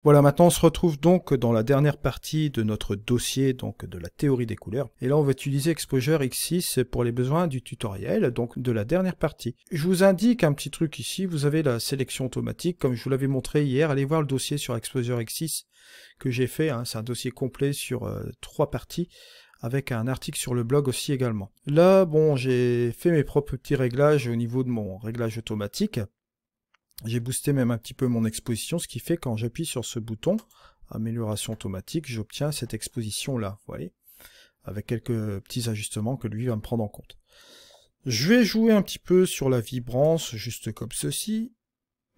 Voilà, maintenant on se retrouve donc dans la dernière partie de notre dossier, donc de la théorie des couleurs. Et là on va utiliser Exposure X6 pour les besoins du tutoriel, donc de la dernière partie. Je vous indique un petit truc ici, vous avez la sélection automatique, comme je vous l'avais montré hier, allez voir le dossier sur Exposure X6 que j'ai fait, hein. C'est un dossier complet sur 3 parties, avec un article sur le blog aussi également. Là, bon, j'ai fait mes propres petits réglages au niveau de mon réglage automatique. J'ai boosté même un petit peu mon exposition, ce qui fait quand j'appuie sur ce bouton, amélioration automatique, j'obtiens cette exposition-là, vous voyez, avec quelques petits ajustements que lui va me prendre en compte. Je vais jouer un petit peu sur la vibrance, juste comme ceci,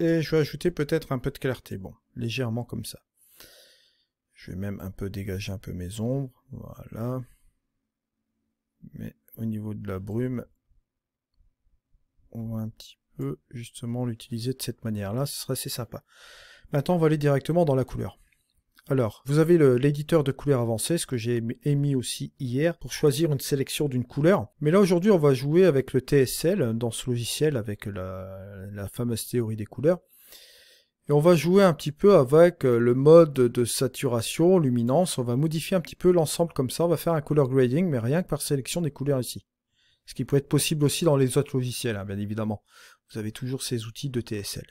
et je vais ajouter peut-être un peu de clarté, bon, légèrement comme ça. Je vais même un peu dégager un peu mes ombres, voilà. Mais au niveau de la brume, on va un petit peu justement l'utiliser de cette manière-là, ce serait assez sympa. Maintenant, on va aller directement dans la couleur. Alors, vous avez l'éditeur de couleurs avancé, ce que j'ai émis aussi hier, pour choisir une sélection d'une couleur. Mais là, aujourd'hui, on va jouer avec le TSL, dans ce logiciel, avec la fameuse théorie des couleurs. Et on va jouer un petit peu avec le mode de saturation, luminance. On va modifier un petit peu l'ensemble comme ça. On va faire un color grading, mais rien que par sélection des couleurs ici. Ce qui peut être possible aussi dans les autres logiciels, hein, bien évidemment. Vous avez toujours ces outils de TSL.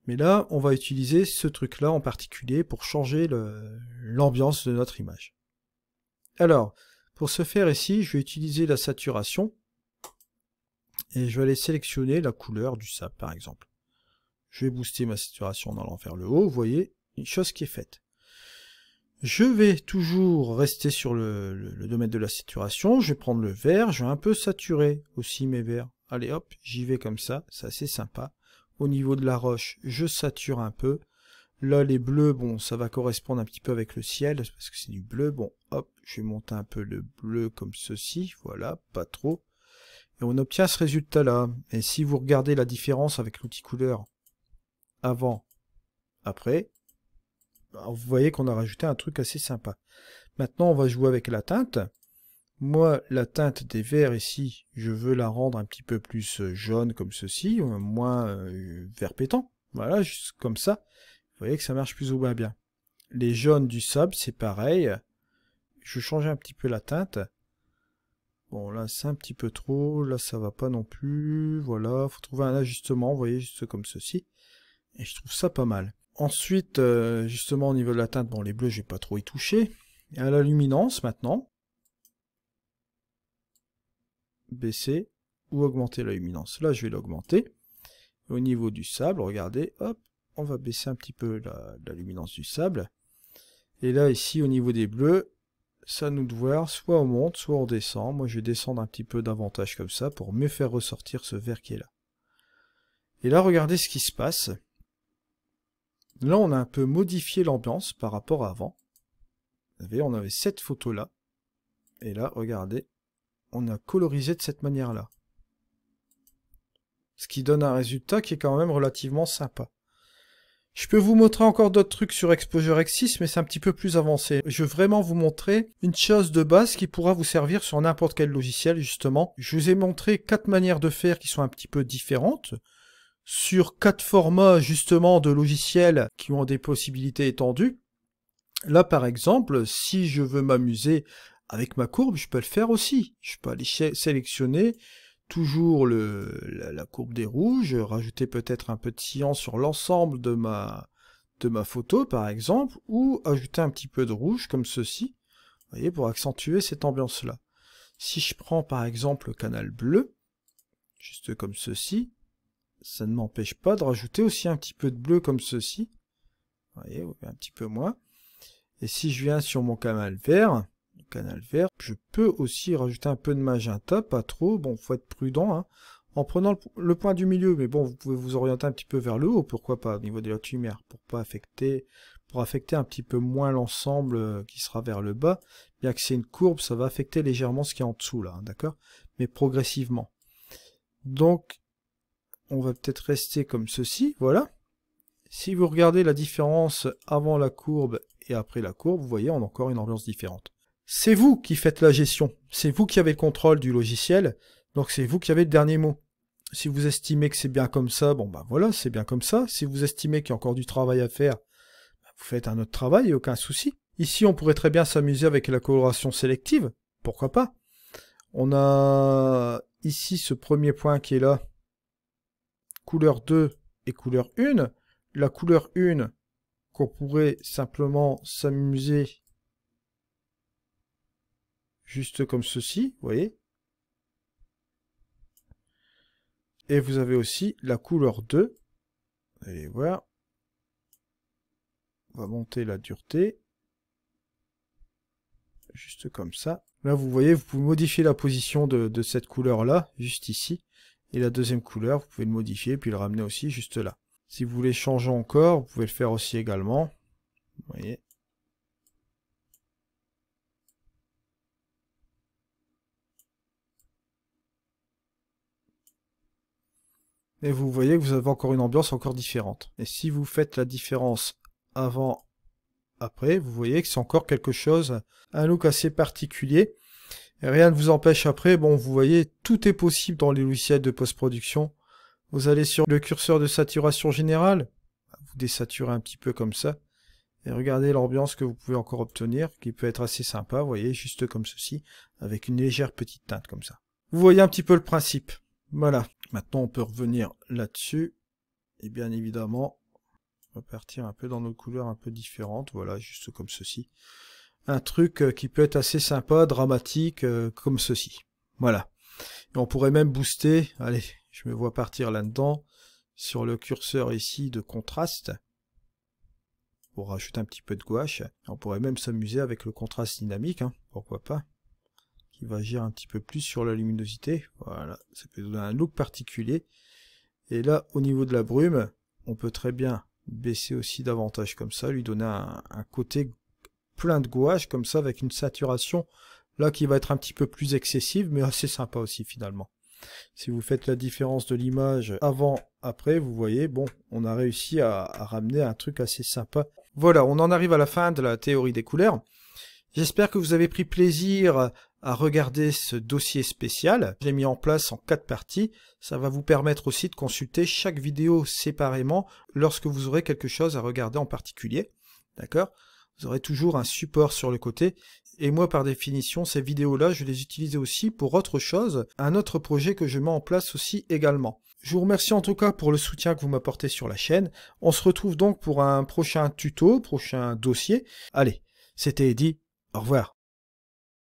Mais là, on va utiliser ce truc-là en particulier pour changer l'ambiance de notre image. Alors, pour ce faire ici, je vais utiliser la saturation et je vais aller sélectionner la couleur du sable, par exemple. Je vais booster ma saturation en allant vers le haut, vous voyez, une chose qui est faite. Je vais toujours rester sur le domaine de la saturation, je vais prendre le vert, je vais un peu saturer aussi mes verts. Allez hop, j'y vais comme ça, c'est assez sympa. Au niveau de la roche, je sature un peu. Là, les bleus, bon, ça va correspondre un petit peu avec le ciel, parce que c'est du bleu. Bon, hop, je vais monter un peu le bleu comme ceci, voilà, pas trop. Et on obtient ce résultat-là. Et si vous regardez la différence avec l'outil couleur avant, après, vous voyez qu'on a rajouté un truc assez sympa. Maintenant, on va jouer avec la teinte. Moi, la teinte des verts ici, je veux la rendre un petit peu plus jaune comme ceci, moins vert pétant. Voilà, juste comme ça. Vous voyez que ça marche plus ou moins bien. Les jaunes du sable, c'est pareil. Je change un petit peu la teinte. Bon, là, c'est un petit peu trop. Là, ça va pas non plus. Voilà, faut trouver un ajustement, vous voyez, juste comme ceci. Et je trouve ça pas mal. Ensuite, justement, au niveau de la teinte, bon, les bleus, je vais pas trop y toucher. Et à la luminance, maintenant, baisser ou augmenter la luminance. Là, je vais l'augmenter. Au niveau du sable, regardez, hop, on va baisser un petit peu la luminance du sable. Et là, ici, au niveau des bleus, ça nous de voir, soit on monte, soit on descend. Moi, je vais descendre un petit peu davantage comme ça pour mieux faire ressortir ce vert qui est là. Et là, regardez ce qui se passe. Là, on a un peu modifié l'ambiance par rapport à avant. Vous voyez, on avait cette photo-là. Et là, regardez, on a colorisé de cette manière-là. Ce qui donne un résultat qui est quand même relativement sympa. Je peux vous montrer encore d'autres trucs sur Exposure X6, mais c'est un petit peu plus avancé. Je veux vraiment vous montrer une chose de base qui pourra vous servir sur n'importe quel logiciel, justement. Je vous ai montré 4 manières de faire qui sont un petit peu différentes, sur 4 formats, justement, de logiciels qui ont des possibilités étendues. Là, par exemple, si je veux m'amuser avec ma courbe, je peux le faire aussi. Je peux aller sélectionner toujours la courbe des rouges, rajouter peut-être un peu de cyan sur l'ensemble de ma photo, par exemple, ou ajouter un petit peu de rouge, comme ceci, vous voyez, pour accentuer cette ambiance-là. Si je prends, par exemple, le canal bleu, juste comme ceci, ça ne m'empêche pas de rajouter aussi un petit peu de bleu comme ceci, vous voyez, un petit peu moins. Et si je viens sur mon canal vert, je peux aussi rajouter un peu de magenta, pas trop, bon, faut être prudent, hein, en prenant le point du milieu, mais bon, vous pouvez vous orienter un petit peu vers le haut, pourquoi pas, au niveau de la lumière, pour affecter un petit peu moins l'ensemble qui sera vers le bas, bien que c'est une courbe, ça va affecter légèrement ce qui est en dessous, là, hein, d'accord, mais progressivement. Donc, on va peut-être rester comme ceci, voilà. Si vous regardez la différence avant la courbe et après la courbe, vous voyez, on a encore une ambiance différente. C'est vous qui faites la gestion, c'est vous qui avez le contrôle du logiciel, donc c'est vous qui avez le dernier mot. Si vous estimez que c'est bien comme ça, bon ben voilà, c'est bien comme ça. Si vous estimez qu'il y a encore du travail à faire, ben vous faites un autre travail, aucun souci. Ici, on pourrait très bien s'amuser avec la coloration sélective, pourquoi pas. On a ici ce premier point qui est là, couleur 2 et couleur 1. La couleur 1, qu'on pourrait simplement s'amuser juste comme ceci, vous voyez. Et vous avez aussi la couleur 2. Allez voir. On va monter la dureté. Juste comme ça. Là, vous voyez, vous pouvez modifier la position de cette couleur-là, juste ici. Et la deuxième couleur, vous pouvez le modifier, puis le ramener aussi juste là. Si vous voulez changer encore, vous pouvez le faire aussi également. Vous voyez. Et vous voyez que vous avez encore une ambiance encore différente. Et si vous faites la différence avant, après, vous voyez que c'est encore quelque chose, un look assez particulier. Et rien ne vous empêche après, bon, vous voyez, tout est possible dans les logiciels de post-production. Vous allez sur le curseur de saturation générale, vous désaturez un petit peu comme ça. Et regardez l'ambiance que vous pouvez encore obtenir, qui peut être assez sympa, vous voyez, juste comme ceci, avec une légère petite teinte comme ça. Vous voyez un petit peu le principe. Voilà. Maintenant, on peut revenir là-dessus. Et bien évidemment, on va partir un peu dans nos couleurs un peu différentes. Voilà, juste comme ceci. Un truc qui peut être assez sympa, dramatique, comme ceci. Voilà. Et on pourrait même booster. Allez, je me vois partir là-dedans. Sur le curseur ici de contraste. Pour rajouter un petit peu de gouache. On pourrait même s'amuser avec le contraste dynamique. Hein, pourquoi pas. Qui va agir un petit peu plus sur la luminosité. Voilà, ça peut donner un look particulier. Et là, au niveau de la brume, on peut très bien baisser aussi davantage comme ça, lui donner un côté plein de gouache comme ça, avec une saturation là qui va être un petit peu plus excessive, mais assez sympa aussi finalement. Si vous faites la différence de l'image avant, après, vous voyez, bon, on a réussi à ramener un truc assez sympa. Voilà, on en arrive à la fin de la théorie des couleurs. J'espère que vous avez pris plaisir à regarder ce dossier spécial. J'ai mis en place en 4 parties. Ça va vous permettre aussi de consulter chaque vidéo séparément lorsque vous aurez quelque chose à regarder en particulier. D'accord ? Vous aurez toujours un support sur le côté. Et moi, par définition, ces vidéos-là, je les utilise aussi pour autre chose, un autre projet que je mets en place aussi également. Je vous remercie en tout cas pour le soutien que vous m'apportez sur la chaîne. On se retrouve donc pour un prochain tuto, prochain dossier. Allez, c'était Eddy. Au revoir.